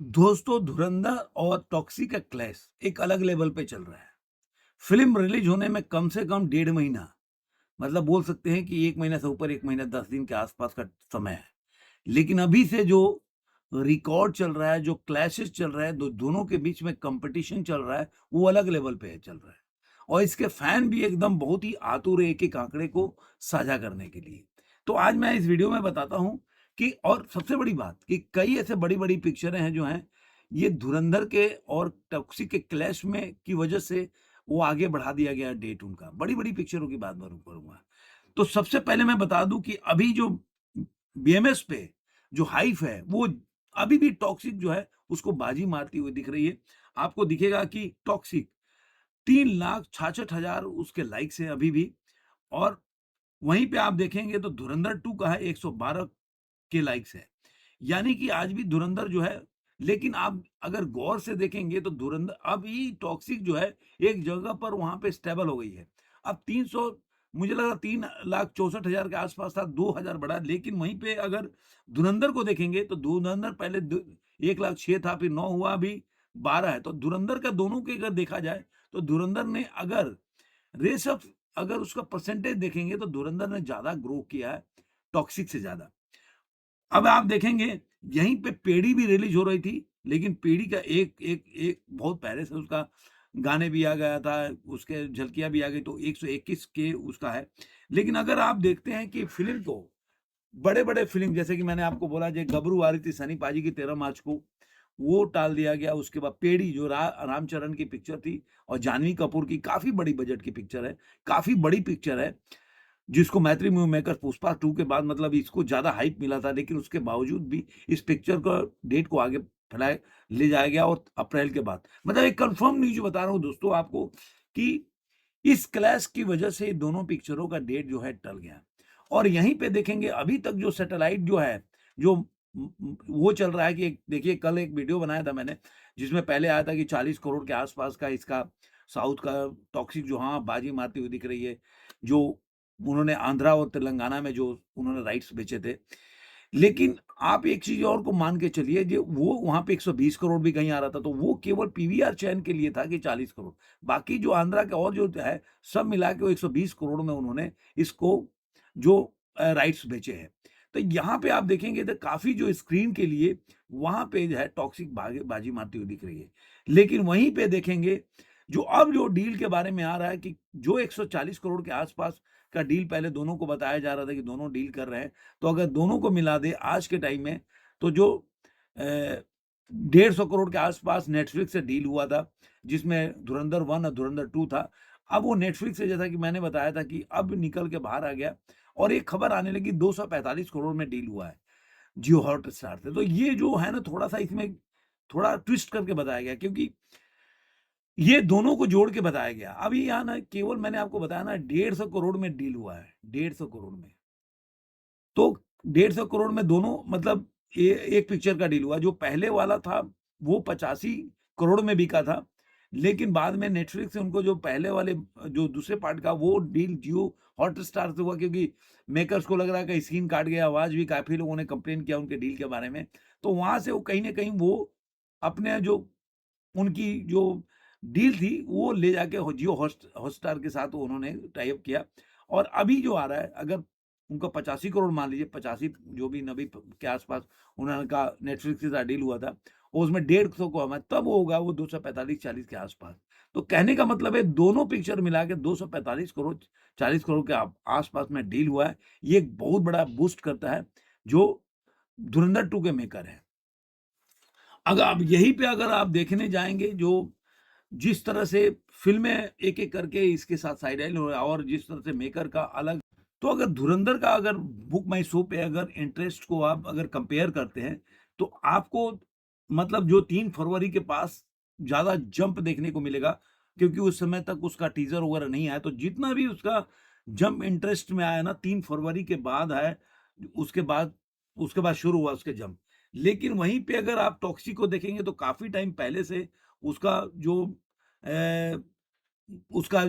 दोस्तों, धुरंधर और टॉक्सी का क्लैश एक अलग लेवल पे चल रहा है। फिल्म रिलीज होने में कम से कम 1.5 महीना, मतलब बोल सकते हैं कि 1 महीना से ऊपर, 1 महीना 10 दिन के आसपास का समय है। लेकिन अभी से जो रिकॉर्ड चल रहा है, जो क्लैशेस चल रहा है, दोनों के बीच में कॉम्पिटिशन चल रहा है, वो अलग लेवल पे है चल रहा है। और इसके फैन भी एकदम बहुत ही आतुर है एक-एक आंकड़े को साझा करने के लिए। तो आज मैं इस वीडियो में बताता हूँ कि और सबसे बड़ी बात कि कई ऐसे बड़ी-बड़ी पिक्चरें हैं जो हैं, ये धुरंधर के और टॉक्सी के क्लैश में की वजह से वो आगे बढ़ा दिया गया डेट उनका। बड़ी-बड़ी पिक्चरों की बात करूँगा। तो सबसे पहले मैं बता दूँ कि अभी जो बीएमएस पे जो हाइप है, वो अभी भी टॉक्सिक जो है, उसको बाजी मारती हुई दिख रही है। आपको दिखेगा कि टॉक्सिक 3,66,000 उसके लाइक्स हैं अभी भी। और वहीं पे आप देखेंगे तो धुरंधर 2 का है 112 के लाइक्स है। यानी कि आज भी धुरंधर जो है, लेकिन आप अगर गौर से देखेंगे तो धुरंधर अभी टॉक्सिक जो है एक जगह पर वहाँ पे स्टेबल हो गई है। अब 300, मुझे लगा 3,64,000 के आस-पास था, 2,000 बढ़ा, लेकिन वहीं पे अगर धुरंधर को देखेंगे तो धुरंधर पहले 1,06,000 था, फिर 9 हुआ, अभी 12 है। तो धुरंधर का दोनों के अगर देखा जाए तो धुरंधर ने अगर रेस ऑफ अगर उसका परसेंटेज देखेंगे तो धुरंधर ने ज़्यादा ग्रो किया है टॉक्सिक से ज़्यादा। अब आप देखेंगे यहीं पे पेड़ी भी रिलीज़ हो रही थी, लेकिन पेड़ी का एक एक एक बहुत पहले से उसका गाने भी आ गया था, उसके झलकियाँ भी आ गई, तो 121 के उसका है। लेकिन अगर आप देखते हैं कि फ़िल्म को बड़े-बड़े फ़िल्म, जैसे कि मैंने आपको बोला, जो गबरू आ रही थी सनी पाजी की 13 मार्च को, वो टाल दिया गया। उसके बाद पेड़ी जो रामचरण की पिक्चर थी और जानवी कपूर की काफ़ी बड़ी बजट की पिक्चर है, काफ़ी बड़ी पिक्चर है, जिसको मैत्री मूवी मेकर्स पुष्पा 2 के बाद मतलब इसको ज़्यादा हाइप मिला था, लेकिन उसके बावजूद भी इस पिक्चर का डेट को आगे फैलाए ले जाया गया और अप्रैल के बाद, मतलब एक कन्फर्म न्यूज़ बता रहा हूँ दोस्तों आपको कि इस क्लैश की वजह से दोनों पिक्चरों का डेट जो है टल गया। और यहीं पे देखेंगे अभी तक जो सैटेलाइट जो है, जो वो चल रहा है कि देखिए, कल एक वीडियो बनाया था मैंने, जिसमें पहले आया था कि 40 करोड़ के आसपास का इसका साउथ का टॉक्सिक जो हाँ बाजी मारती हुई दिख रही है, जो उन्होंने आंध्रा और तेलंगाना में जो उन्होंने राइट्स बेचे थे। लेकिन आप एक चीज़ और को मान के चलिए, जो वो वहाँ पे 120 करोड़ भी कहीं आ रहा था, तो वो केवल पीवीआर चैन के लिए था कि 40 करोड़। बाकी जो आंध्रा के और जो है, सब मिला के वो 120 करोड़ में उन्होंने इसको जो राइट्स बेचे हैं। तो यहाँ पे आप देखेंगे तो काफ़ी जो स्क्रीन के लिए वहाँ पे जो है टॉक्सिक बाजी मारती हुई दिख रही है। लेकिन वहीं पे देखेंगे, जो अब जो डील के बारे में आ रहा है कि जो 140 करोड़ के आस-पास का डील पहले दोनों को बताया जा रहा था कि दोनों डील कर रहे हैं। तो अगर दोनों को मिला दें आज के टाइम में, तो जो 150 करोड़ के आसपास नेटफ्लिक्स से डील हुआ था, जिसमें धुरंधर 1 और धुरंधर 2 था। अब वो नेटफ्लिक्स से, जैसा कि मैंने बताया था, कि अब निकल के बाहर आ गया और एक खबर आने लगी 245 करोड़ में डील हुआ है जियो हॉटस्टार से। तो ये जो है ना, थोड़ा-सा इसमें थोड़ा ट्विस्ट करके बताया गया, क्योंकि ये दोनों को जोड़ के बताया गया। अभी यहाँ ना केवल मैंने आपको बताया ना, 150 करोड़ में डील हुआ है, 150 करोड़ में। तो 150 करोड़ में दोनों, मतलब एक पिक्चर का डील हुआ। जो पहले वाला था वो 85 करोड़ में बिका था, लेकिन बाद में नेटफ्लिक्स से उनको जो पहले वाले जो दूसरे पार्ट का वो डील जियो हॉटस्टार से हुआ, क्योंकि मेकर्स को लग रहा है कि स्क्रीन काट गया। आवाज़ भी काफ़ी लोगों ने कंप्लेन किया उनके डील के बारे में। तो वहाँ से वो कहीं न कहीं वो अपने जो उनकी जो डील थी वो ले जाके जियो हॉटस्टार के साथ उन्होंने टाई अप किया। और अभी जो आ रहा है, अगर उनका 85 करोड़ मान लीजिए, 85 जो भी 90 के आसपास उन्होंने कहा नेटफ्लिक्स के साथ डील हुआ था, और उसमें 150 को हमें तब होगा वो 245-40 के आसपास। तो कहने का मतलब है दोनों पिक्चर मिला के 245 करोड़ 40 करोड़ के आसपास में डील हुआ है। ये एक बहुत बड़ा बूस्ट करता है जो धुरंधर 2 के मेकर हैं। अगर अब यहीं पे अगर आप देखने जाएँगे, जो जिस तरह से फ़िल्में एक-एक करके इसके साथ साइड-लाइन हो रहा है, और जिस तरह से मेकर का अलग, तो अगर धुरंधर का अगर बुक माई शो पे अगर इंटरेस्ट को आप अगर कंपेयर करते हैं, तो आपको मतलब जो 3 फरवरी के पास ज़्यादा जंप देखने को मिलेगा, क्योंकि उस समय तक उसका टीज़र वगैरह नहीं आया। तो जितना भी उसका जंप इंटरेस्ट में आया ना, 3 फरवरी के बाद है, उसके बाद शुरू हुआ उसके जंप। लेकिन वहीं पे अगर आप टॉक्सी को देखेंगे तो काफ़ी टाइम पहले से उसका जो अ, उसका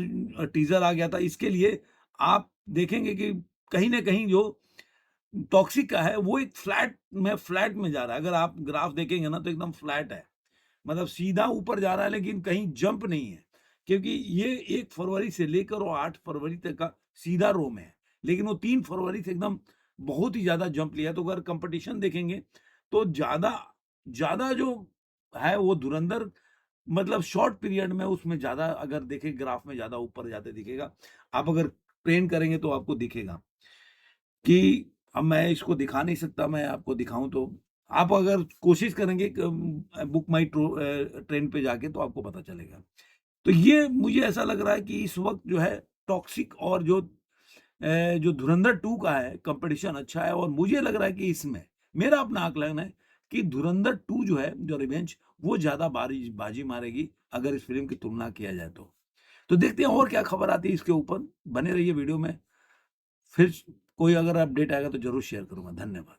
टीज़र आ गया था। इसके लिए आप देखेंगे कि कहीं न कहीं जो टॉक्सिक का है वो एक फ्लैट में जा रहा है। अगर आप ग्राफ देखेंगे ना तो एकदम फ्लैट है। मतलब सीधा ऊपर जा रहा है लेकिन कहीं जंप नहीं है। क्योंकि ये 1 फरवरी से लेकर और 8 फरवरी तक का सीधा रो में है। लेकिन वो 3 फरवरी से एकदम बहुत ही ज़्यादा जंप लिया। तो अगर कंपटीशन देखेंगे तो ज़्यादा ज़्यादा जो है वो धुरंधर मतलब शॉर्ट पीरियड में उसमें ज़्यादा अगर देखें ग्राफ में ज़्यादा ऊपर जाते दिखेगा। आप अगर ट्रेन करेंगे तो आपको दिखेगा कि अब मैं इसको दिखा नहीं सकता, मैं आपको दिखाऊँ तो आप अगर कोशिश करेंगे बुक माई ट्रेन पे जाके तो आपको पता चलेगा। तो ये मुझे ऐसा लग रहा है कि इस वक़्त जो है टॉक्सिक और जो धुरंधर 2 का है कॉम्पिटिशन अच्छा है और मुझे लग रहा है कि इसमें मेरा अपना आकलन है कि धुरंधर 2 जो है, जो रिवेंज वो ज़्यादा बाजी मारेगी अगर इस फ़िल्म की तुलना किया जाए तो। तो देखते हैं और क्या खबर आती है इसके ऊपर, बने रहिए वीडियो में। फिर कोई अगर अपडेट आएगा तो ज़रूर शेयर करूँगा। धन्यवाद।